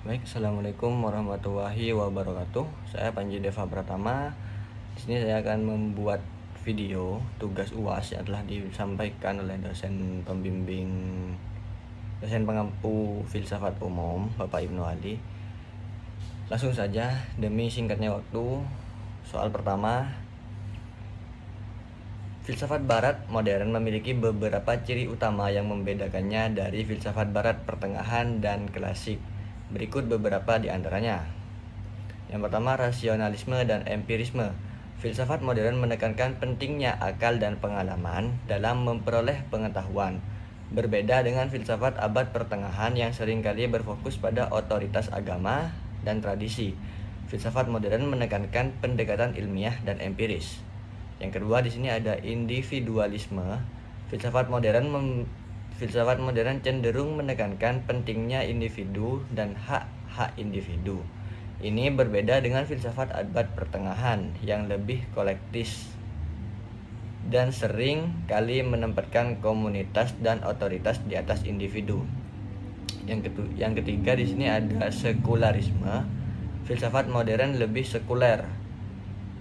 Baik, assalamualaikum warahmatullahi wabarakatuh. Saya Panji Deva Pratama. Di sini saya akan membuat video tugas UAS yang telah disampaikan oleh dosen pengampu filsafat umum Bapak Ibnu Ali. Langsung saja demi singkatnya waktu. Soal pertama, filsafat barat modern memiliki beberapa ciri utama yang membedakannya dari filsafat barat pertengahan dan klasik. Berikut beberapa di antaranya. Yang pertama, rasionalisme dan empirisme. Filsafat modern menekankan pentingnya akal dan pengalaman dalam memperoleh pengetahuan. Berbeda dengan filsafat abad pertengahan yang seringkali berfokus pada otoritas agama dan tradisi. Filsafat modern menekankan pendekatan ilmiah dan empiris. Yang kedua, di sini ada individualisme. Filsafat modern cenderung menekankan pentingnya individu dan hak-hak individu. Ini berbeda dengan filsafat abad pertengahan yang lebih kolektif dan sering kali menempatkan komunitas dan otoritas di atas individu. Yang ketiga, di sini ada sekularisme. Filsafat modern lebih sekuler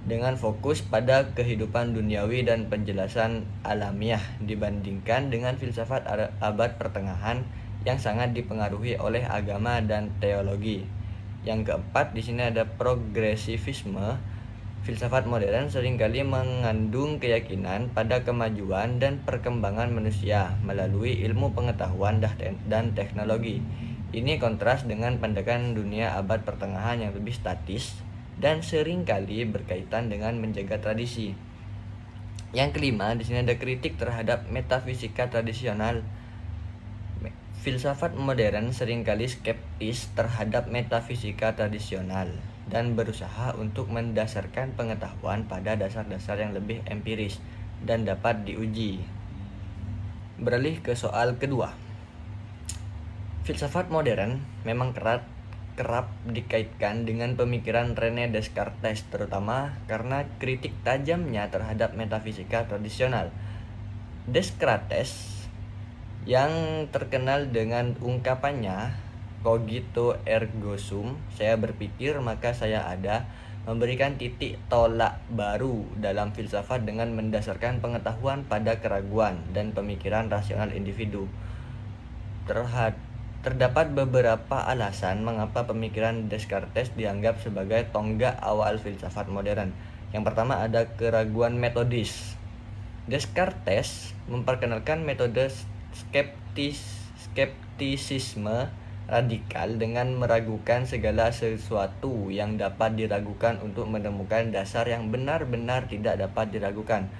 dengan fokus pada kehidupan duniawi dan penjelasan alamiah dibandingkan dengan filsafat abad pertengahan yang sangat dipengaruhi oleh agama dan teologi. Yang keempat, di sini ada progresivisme. Filsafat modern seringkali mengandung keyakinan pada kemajuan dan perkembangan manusia melalui ilmu pengetahuan dan teknologi. Ini kontras dengan pandangan dunia abad pertengahan yang lebih statis dan seringkali berkaitan dengan menjaga tradisi. Yang kelima, di sini ada kritik terhadap metafisika tradisional. Filsafat modern seringkali skeptis terhadap metafisika tradisional dan berusaha untuk mendasarkan pengetahuan pada dasar-dasar yang lebih empiris dan dapat diuji. Beralih ke soal kedua. Filsafat modern memang kerap dikaitkan dengan pemikiran René Descartes, terutama karena kritik tajamnya terhadap metafisika tradisional. Descartes yang terkenal dengan ungkapannya cogito ergo sum, saya berpikir maka saya ada, memberikan titik tolak baru dalam filsafat dengan mendasarkan pengetahuan pada keraguan dan pemikiran rasional individu. Terdapat beberapa alasan mengapa pemikiran Descartes dianggap sebagai tonggak awal filsafat modern. Yang pertama, ada keraguan metodis. Descartes memperkenalkan metode skeptisisme radikal dengan meragukan segala sesuatu yang dapat diragukan untuk menemukan dasar yang benar-benar tidak dapat diragukan.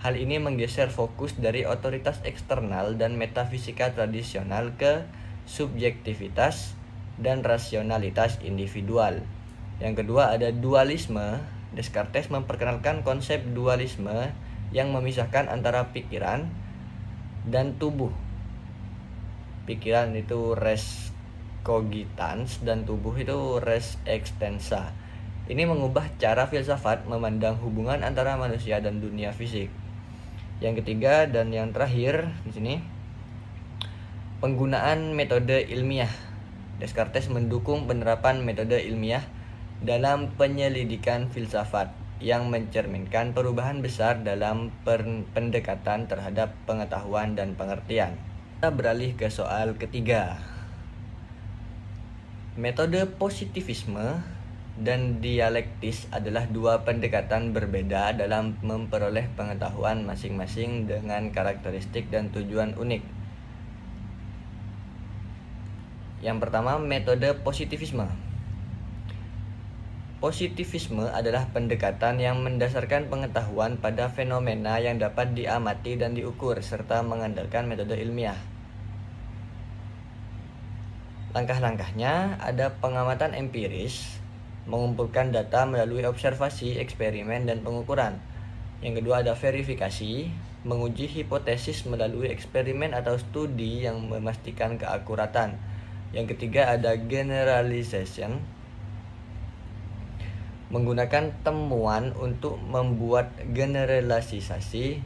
Hal ini menggeser fokus dari otoritas eksternal dan metafisika tradisional ke subjektivitas dan rasionalitas individual. Yang kedua, ada dualisme. Descartes memperkenalkan konsep dualisme yang memisahkan antara pikiran dan tubuh. Pikiran itu res cogitans dan tubuh itu res extensa. Ini mengubah cara filsafat memandang hubungan antara manusia dan dunia fisik. Yang ketiga dan yang terakhir di sini, penggunaan metode ilmiah. Descartes mendukung penerapan metode ilmiah dalam penyelidikan filsafat yang mencerminkan perubahan besar dalam pendekatan terhadap pengetahuan dan pengertian. Kita beralih ke soal ketiga. Metode positivisme dan dialektis adalah dua pendekatan berbeda dalam memperoleh pengetahuan masing-masing dengan karakteristik dan tujuan unik. Yang pertama, metode positivisme. Positivisme adalah pendekatan yang mendasarkan pengetahuan pada fenomena yang dapat diamati dan diukur serta mengandalkan metode ilmiah. Langkah-langkahnya ada pengamatan empiris, mengumpulkan data melalui observasi, eksperimen, dan pengukuran. Yang kedua ada verifikasi, menguji hipotesis melalui eksperimen atau studi yang memastikan keakuratan. Yang ketiga ada generalization, menggunakan temuan untuk membuat generalisasi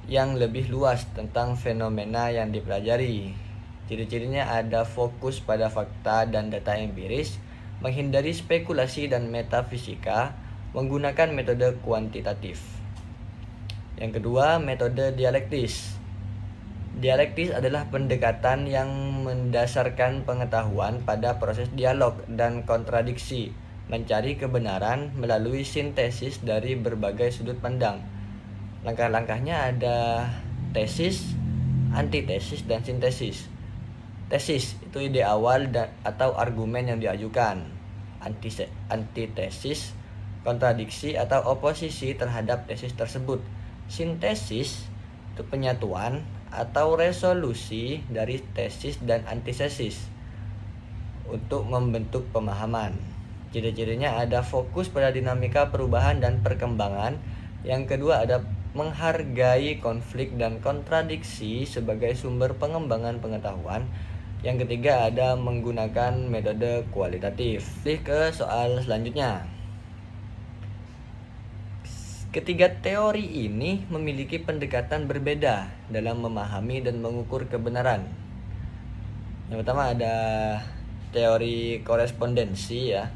yang lebih luas tentang fenomena yang dipelajari. Ciri-cirinya ada fokus pada fakta dan data empiris, menghindari spekulasi dan metafisika, menggunakan metode kuantitatif. Yang kedua, metode dialektis. Dialektis adalah pendekatan yang mendasarkan pengetahuan pada proses dialog dan kontradiksi, mencari kebenaran melalui sintesis dari berbagai sudut pandang. Langkah-langkahnya ada tesis, antitesis, dan sintesis. Tesis itu ide awal atau argumen yang diajukan. Antitesis, kontradiksi atau oposisi terhadap tesis tersebut. Sintesis itu penyatuan atau resolusi dari tesis dan antitesis untuk membentuk pemahaman. Ciri-cirinya ada fokus pada dinamika perubahan dan perkembangan. Yang kedua ada menghargai konflik dan kontradiksi sebagai sumber pengembangan pengetahuan. Yang ketiga ada menggunakan metode kualitatif. Ke soal selanjutnya. Ketiga teori ini memiliki pendekatan berbeda dalam memahami dan mengukur kebenaran. Yang pertama ada teori korespondensi ya.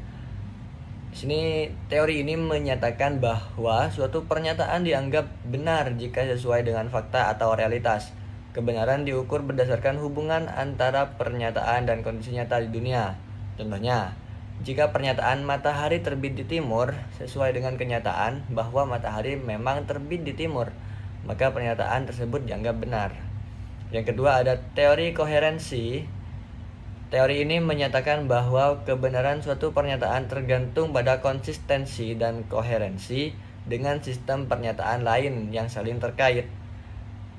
Di sini teori ini menyatakan bahwa suatu pernyataan dianggap benar jika sesuai dengan fakta atau realitas. Kebenaran diukur berdasarkan hubungan antara pernyataan dan kondisi nyata di dunia. Contohnya, jika pernyataan matahari terbit di timur sesuai dengan kenyataan bahwa matahari memang terbit di timur, maka pernyataan tersebut dianggap benar. Yang kedua ada teori koherensi. Teori ini menyatakan bahwa kebenaran suatu pernyataan tergantung pada konsistensi dan koherensi dengan sistem pernyataan lain yang saling terkait.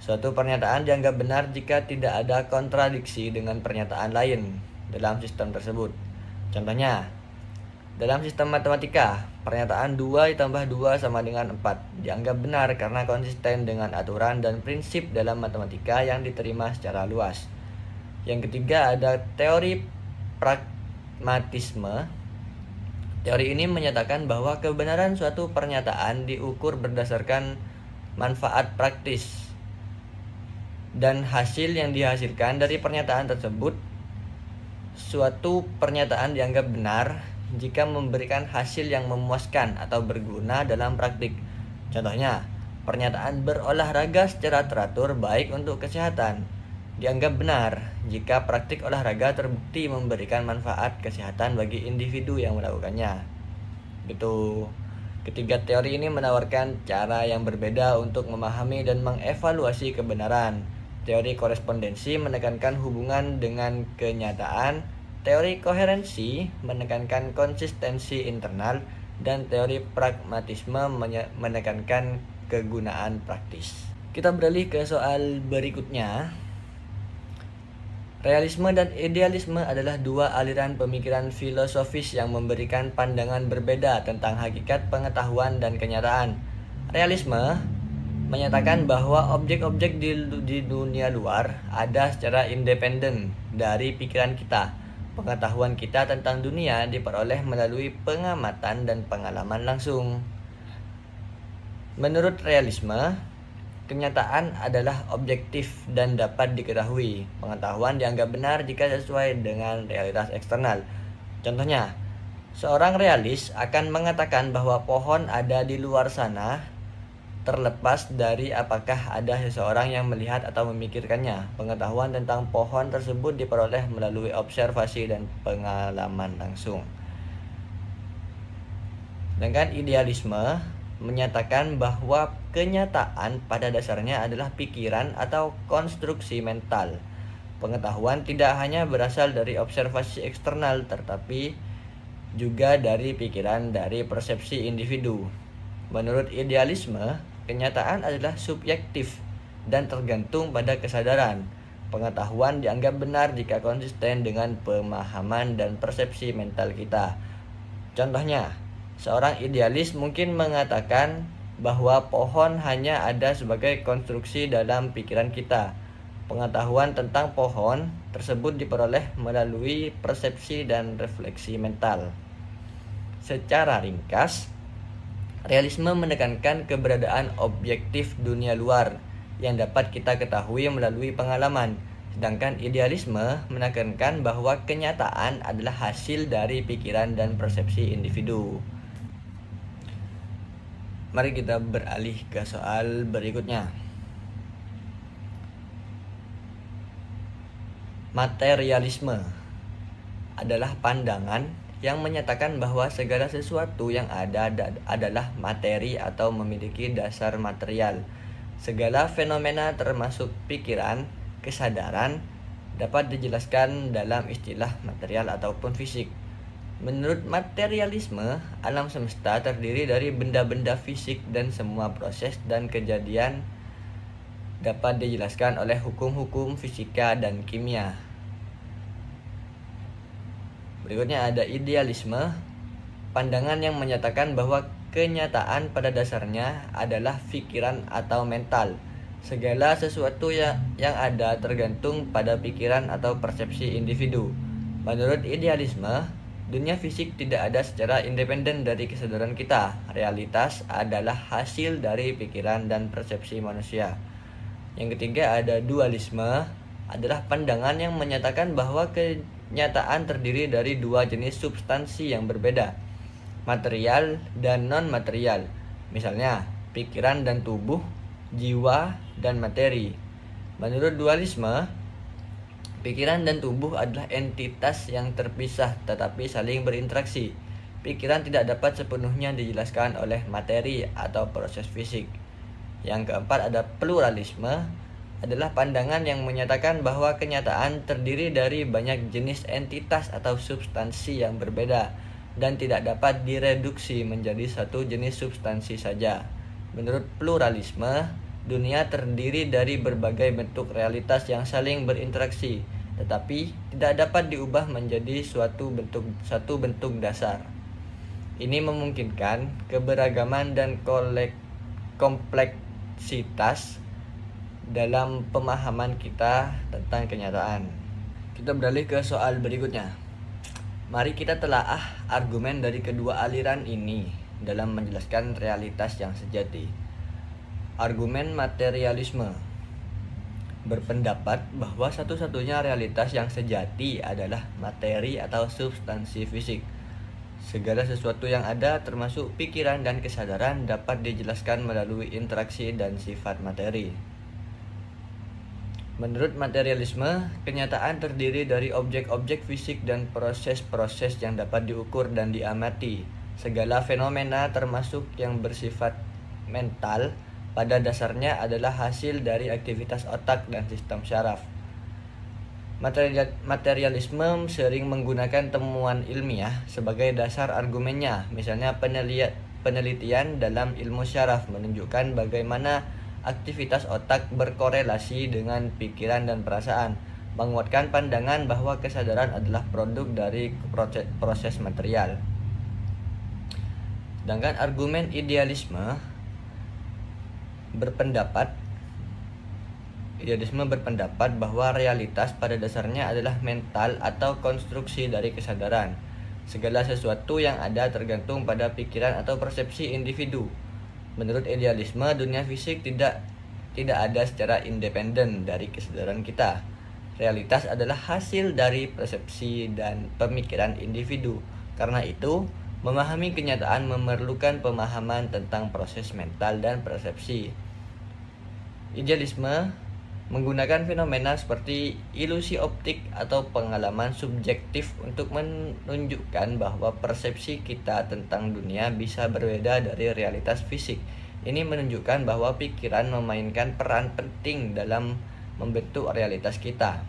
Suatu pernyataan dianggap benar jika tidak ada kontradiksi dengan pernyataan lain dalam sistem tersebut. Contohnya, dalam sistem matematika, pernyataan 2 ditambah 2 sama dengan 4 dianggap benar karena konsisten dengan aturan dan prinsip dalam matematika yang diterima secara luas. Yang ketiga ada teori pragmatisme. Teori ini menyatakan bahwa kebenaran suatu pernyataan diukur berdasarkan manfaat praktis dan hasil yang dihasilkan dari pernyataan tersebut. Suatu pernyataan dianggap benar jika memberikan hasil yang memuaskan atau berguna dalam praktik. Contohnya, pernyataan berolahraga secara teratur baik untuk kesehatan dianggap benar jika praktik olahraga terbukti memberikan manfaat kesehatan bagi individu yang melakukannya. Gitu. Ketiga teori ini menawarkan cara yang berbeda untuk memahami dan mengevaluasi kebenaran. Teori korespondensi menekankan hubungan dengan kenyataan, teori koherensi menekankan konsistensi internal, dan teori pragmatisme menekankan kegunaan praktis. Kita beralih ke soal berikutnya. Realisme dan idealisme adalah dua aliran pemikiran filosofis yang memberikan pandangan berbeda tentang hakikat pengetahuan dan kenyataan. Realisme menyatakan bahwa objek-objek di dunia luar ada secara independen dari pikiran kita. Pengetahuan kita tentang dunia diperoleh melalui pengamatan dan pengalaman langsung. Menurut realisme, kenyataan adalah objektif dan dapat diketahui. Pengetahuan dianggap benar jika sesuai dengan realitas eksternal. Contohnya, seorang realis akan mengatakan bahwa pohon ada di luar sana terlepas dari apakah ada seseorang yang melihat atau memikirkannya. Pengetahuan tentang pohon tersebut diperoleh melalui observasi dan pengalaman langsung. Sedangkan idealisme menyatakan bahwa kenyataan pada dasarnya adalah pikiran atau konstruksi mental. Pengetahuan tidak hanya berasal dari observasi eksternal, tetapi juga dari pikiran dari persepsi individu. Menurut idealisme, kenyataan adalah subjektif dan tergantung pada kesadaran. Pengetahuan dianggap benar jika konsisten dengan pemahaman dan persepsi mental kita. Contohnya, seorang idealis mungkin mengatakan bahwa pohon hanya ada sebagai konstruksi dalam pikiran kita. Pengetahuan tentang pohon tersebut diperoleh melalui persepsi dan refleksi mental. Secara ringkas, realisme menekankan keberadaan objektif dunia luar yang dapat kita ketahui melalui pengalaman. Sedangkan idealisme menekankan bahwa kenyataan adalah hasil dari pikiran dan persepsi individu. Mari kita beralih ke soal berikutnya. Materialisme adalah pandangan yang menyatakan bahwa segala sesuatu yang ada adalah materi atau memiliki dasar material. Segala fenomena termasuk pikiran, kesadaran dapat dijelaskan dalam istilah material ataupun fisik. Menurut materialisme, alam semesta terdiri dari benda-benda fisik dan semua proses dan kejadian dapat dijelaskan oleh hukum-hukum fisika dan kimia. Berikutnya ada idealisme, pandangan yang menyatakan bahwa kenyataan pada dasarnya adalah pikiran atau mental. Segala sesuatu yang ada tergantung pada pikiran atau persepsi individu. Menurut idealisme, dunia fisik tidak ada secara independen dari kesadaran kita. Realitas adalah hasil dari pikiran dan persepsi manusia. Yang ketiga ada dualisme, adalah pandangan yang menyatakan bahwa kenyataan terdiri dari dua jenis substansi yang berbeda, material dan non-material. Misalnya, pikiran dan tubuh, jiwa dan materi. Menurut dualisme, pikiran dan tubuh adalah entitas yang terpisah tetapi saling berinteraksi. Pikiran tidak dapat sepenuhnya dijelaskan oleh materi atau proses fisik. Yang keempat ada pluralisme, adalah pandangan yang menyatakan bahwa kenyataan terdiri dari banyak jenis entitas atau substansi yang berbeda dan tidak dapat direduksi menjadi satu jenis substansi saja. Menurut pluralisme, dunia terdiri dari berbagai bentuk realitas yang saling berinteraksi, tetapi tidak dapat diubah menjadi satu bentuk dasar. Ini memungkinkan keberagaman dan kompleksitas dalam pemahaman kita tentang kenyataan. Kita beralih ke soal berikutnya. Mari kita telaah argumen dari kedua aliran ini dalam menjelaskan realitas yang sejati. Argumen materialisme berpendapat bahwa satu-satunya realitas yang sejati adalah materi atau substansi fisik. Segala sesuatu yang ada termasuk pikiran dan kesadaran dapat dijelaskan melalui interaksi dan sifat materi. Menurut materialisme, kenyataan terdiri dari objek-objek fisik dan proses-proses yang dapat diukur dan diamati. Segala fenomena termasuk yang bersifat mental pada dasarnya adalah hasil dari aktivitas otak dan sistem syaraf. Materialisme sering menggunakan temuan ilmiah sebagai dasar argumennya. Misalnya penelitian dalam ilmu syaraf menunjukkan bagaimana aktivitas otak berkorelasi dengan pikiran dan perasaan, menguatkan pandangan bahwa kesadaran adalah produk dari proses material. Sedangkan argumen idealisme berpendapat bahwa realitas pada dasarnya adalah mental atau konstruksi dari kesadaran. Segala sesuatu yang ada tergantung pada pikiran atau persepsi individu. Menurut idealisme, dunia fisik tidak ada secara independen dari kesadaran kita. Realitas adalah hasil dari persepsi dan pemikiran individu. Karena itu, memahami kenyataan memerlukan pemahaman tentang proses mental dan persepsi. Idealisme menggunakan fenomena seperti ilusi optik atau pengalaman subjektif untuk menunjukkan bahwa persepsi kita tentang dunia bisa berbeda dari realitas fisik. Ini menunjukkan bahwa pikiran memainkan peran penting dalam membentuk realitas kita.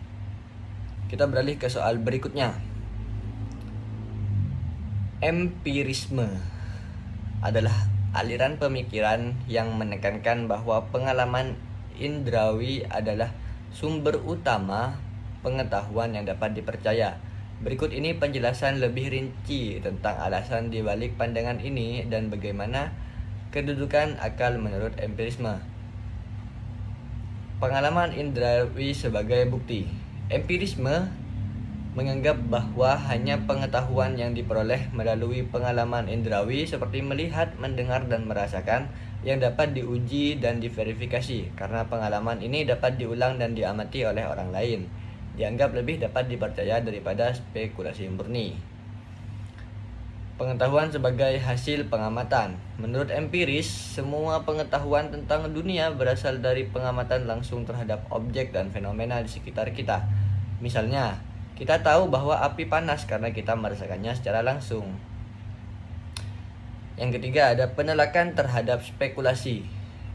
Kita beralih ke soal berikutnya. Empirisme adalah aliran pemikiran yang menekankan bahwa pengalaman indrawi adalah sumber utama pengetahuan yang dapat dipercaya. Berikut ini penjelasan lebih rinci tentang alasan di balik pandangan ini dan bagaimana kedudukan akal menurut empirisme. Pengalaman indrawi sebagai bukti. Empirisme menganggap bahwa hanya pengetahuan yang diperoleh melalui pengalaman indrawi seperti melihat, mendengar, dan merasakan yang dapat diuji dan diverifikasi, karena pengalaman ini dapat diulang dan diamati oleh orang lain. Dianggap lebih dapat dipercaya daripada spekulasi murni. Pengetahuan sebagai hasil pengamatan. Menurut empiris, semua pengetahuan tentang dunia berasal dari pengamatan langsung terhadap objek dan fenomena di sekitar kita. Misalnya, kita tahu bahwa api panas karena kita merasakannya secara langsung. Yang ketiga, ada penolakan terhadap spekulasi.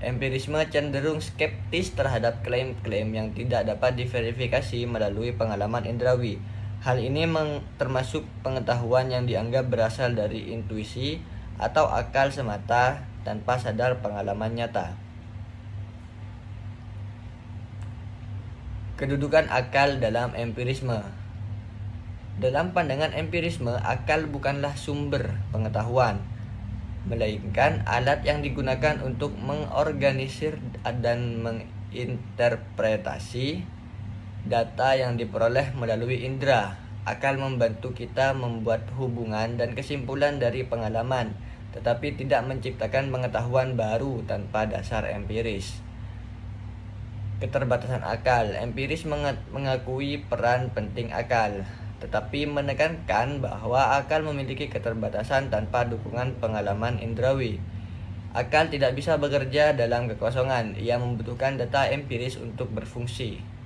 Empirisme cenderung skeptis terhadap klaim-klaim yang tidak dapat diverifikasi melalui pengalaman indrawi. Hal ini termasuk pengetahuan yang dianggap berasal dari intuisi atau akal semata tanpa sadar pengalaman nyata. Kedudukan akal dalam empirisme. Dalam pandangan empirisme, akal bukanlah sumber pengetahuan, melainkan alat yang digunakan untuk mengorganisir dan menginterpretasi data yang diperoleh melalui indera. Akal membantu kita membuat hubungan dan kesimpulan dari pengalaman, tetapi tidak menciptakan pengetahuan baru tanpa dasar empiris. Keterbatasan akal. Empiris mengakui peran penting akal, tetapi menekankan bahwa akal memiliki keterbatasan tanpa dukungan pengalaman indrawi. Akal tidak bisa bekerja dalam kekosongan, ia membutuhkan data empiris untuk berfungsi.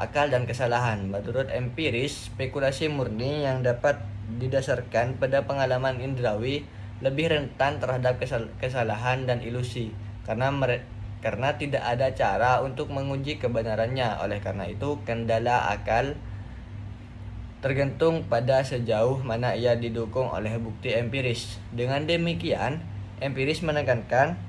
Akal dan kesalahan. Menurut empiris, spekulasi murni yang dapat didasarkan pada pengalaman indrawi lebih rentan terhadap kesalahan dan ilusi, karena tidak ada cara untuk menguji kebenarannya. Oleh karena itu, kendala akal tergantung pada sejauh mana ia didukung oleh bukti empiris. Dengan demikian, empiris menekankan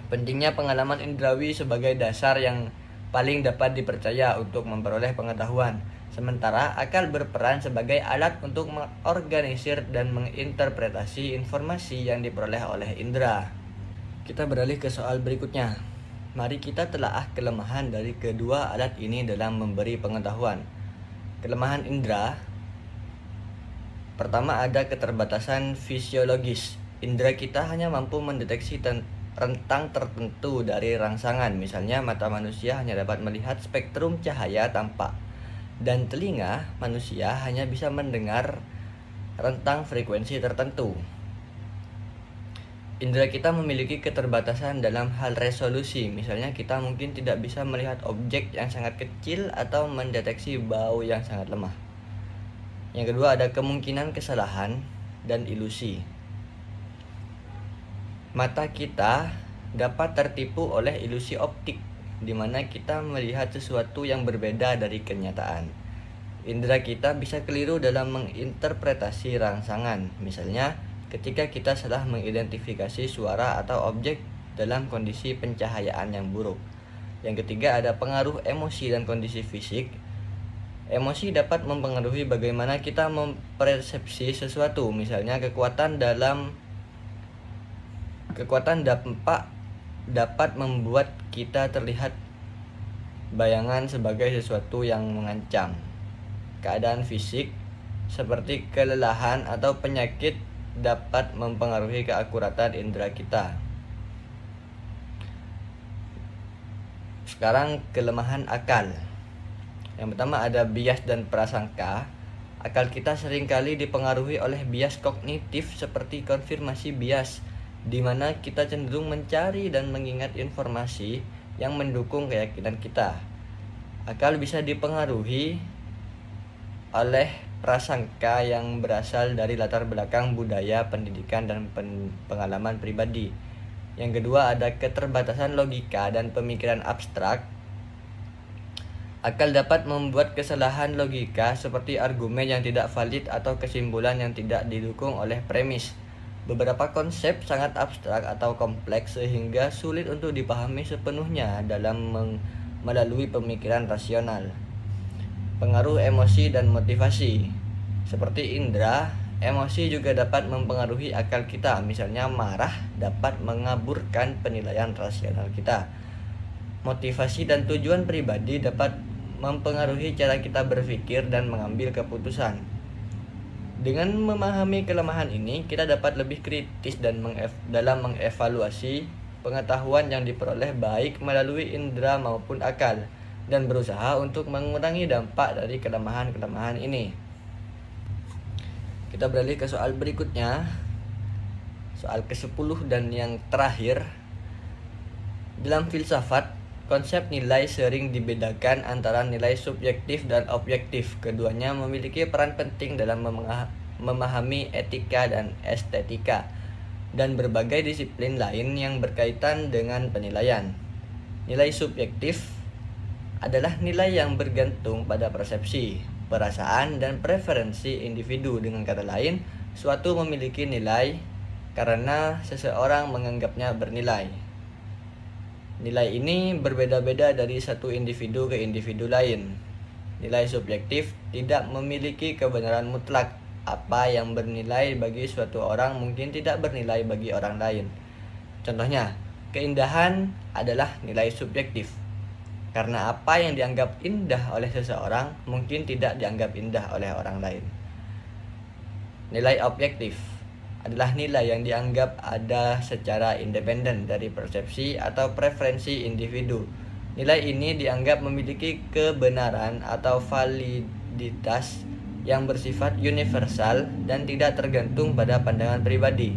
pentingnya pengalaman indrawi sebagai dasar yang paling dapat dipercaya untuk memperoleh pengetahuan, sementara akal berperan sebagai alat untuk mengorganisir dan menginterpretasi informasi yang diperoleh oleh indera. Kita beralih ke soal berikutnya. Mari kita telaah kelemahan dari kedua alat ini dalam memberi pengetahuan. Kelemahan indera. Pertama, ada keterbatasan fisiologis. Indera kita hanya mampu mendeteksi rentang tertentu dari rangsangan. Misalnya, mata manusia hanya dapat melihat spektrum cahaya tampak, dan telinga manusia hanya bisa mendengar rentang frekuensi tertentu. Indera kita memiliki keterbatasan dalam hal resolusi. Misalnya, kita mungkin tidak bisa melihat objek yang sangat kecil atau mendeteksi bau yang sangat lemah. Yang kedua, ada kemungkinan kesalahan dan ilusi. Mata kita dapat tertipu oleh ilusi optik, di mana kita melihat sesuatu yang berbeda dari kenyataan. Indera kita bisa keliru dalam menginterpretasi rangsangan. Misalnya, ketika kita salah mengidentifikasi suara atau objek dalam kondisi pencahayaan yang buruk. Yang ketiga, ada pengaruh emosi dan kondisi fisik. Emosi dapat mempengaruhi bagaimana kita mempersepsi sesuatu. Misalnya, kekuatan dampak dapat membuat kita terlihat bayangan sebagai sesuatu yang mengancam. Keadaan fisik seperti kelelahan atau penyakit dapat mempengaruhi keakuratan indera kita. Sekarang, kelemahan akal. Yang pertama, ada bias dan prasangka. Akal kita seringkali dipengaruhi oleh bias kognitif seperti konfirmasi bias, di mana kita cenderung mencari dan mengingat informasi yang mendukung keyakinan kita. Akal bisa dipengaruhi oleh prasangka yang berasal dari latar belakang budaya, pendidikan, dan pengalaman pribadi. Yang kedua, ada keterbatasan logika dan pemikiran abstrak. Akal dapat membuat kesalahan logika seperti argumen yang tidak valid atau kesimpulan yang tidak didukung oleh premis. Beberapa konsep sangat abstrak atau kompleks sehingga sulit untuk dipahami sepenuhnya melalui pemikiran rasional. Pengaruh emosi dan motivasi. Seperti indera, emosi juga dapat mempengaruhi akal kita. Misalnya, marah dapat mengaburkan penilaian rasional kita. Motivasi dan tujuan pribadi dapat mempengaruhi cara kita berpikir dan mengambil keputusan. Dengan memahami kelemahan ini, kita dapat lebih kritis dan dalam mengevaluasi pengetahuan yang diperoleh baik melalui indera maupun akal, dan berusaha untuk mengurangi dampak dari kelemahan-kelemahan ini. Kita beralih ke soal berikutnya, soal ke-10 dan yang terakhir. Dalam filsafat, konsep nilai sering dibedakan antara nilai subjektif dan objektif. Keduanya memiliki peran penting dalam memahami etika dan estetika, dan berbagai disiplin lain yang berkaitan dengan penilaian. Nilai subjektif adalah nilai yang bergantung pada persepsi, perasaan, dan preferensi individu. Dengan kata lain, suatu memiliki nilai karena seseorang menganggapnya bernilai. Nilai ini berbeda-beda dari satu individu ke individu lain. Nilai subjektif tidak memiliki kebenaran mutlak. Apa yang bernilai bagi suatu orang mungkin tidak bernilai bagi orang lain. Contohnya, keindahan adalah nilai subjektif. Karena apa yang dianggap indah oleh seseorang mungkin tidak dianggap indah oleh orang lain. Nilai objektif adalah nilai yang dianggap ada secara independen dari persepsi atau preferensi individu. Nilai ini dianggap memiliki kebenaran atau validitas yang bersifat universal dan tidak tergantung pada pandangan pribadi.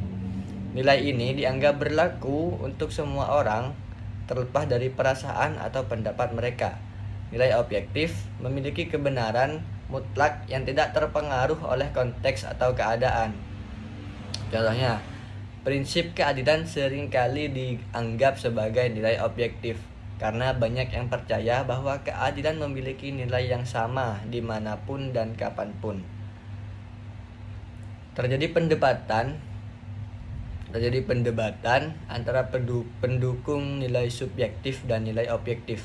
Nilai ini dianggap berlaku untuk semua orang, terlepas dari perasaan atau pendapat mereka. Nilai objektif memiliki kebenaran mutlak yang tidak terpengaruh oleh konteks atau keadaan. Contohnya, prinsip keadilan seringkali dianggap sebagai nilai objektif karena banyak yang percaya bahwa keadilan memiliki nilai yang sama dimanapun dan kapanpun. Terjadi perdebatan antara pendukung nilai subjektif dan nilai objektif,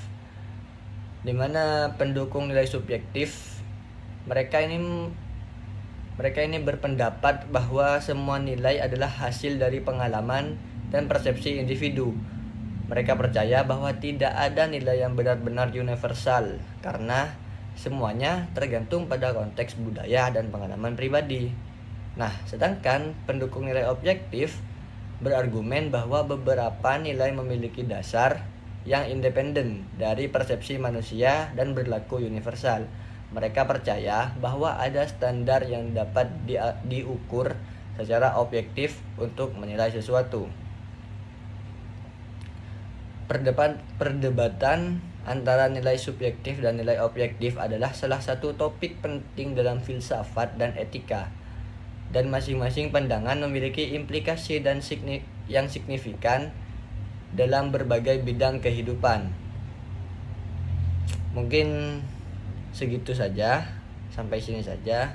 di mana pendukung nilai subjektif mereka ini berpendapat bahwa semua nilai adalah hasil dari pengalaman dan persepsi individu. Mereka percaya bahwa tidak ada nilai yang benar-benar universal karena semuanya tergantung pada konteks budaya dan pengalaman pribadi. Nah, sedangkan pendukung nilai objektif berargumen bahwa beberapa nilai memiliki dasar yang independen dari persepsi manusia dan berlaku universal. Mereka percaya bahwa ada standar yang dapat diukur secara objektif untuk menilai sesuatu. Perdebatan antara nilai subjektif dan nilai objektif adalah salah satu topik penting dalam filsafat dan etika, dan masing-masing pandangan memiliki implikasi yang signifikan dalam berbagai bidang kehidupan. Mungkin segitu saja, sampai sini saja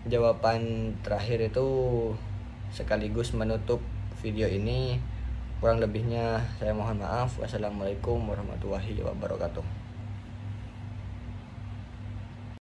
jawaban terakhir itu sekaligus menutup video ini. Kurang lebihnya saya mohon maaf. Wassalamualaikum warahmatullahi wabarakatuh.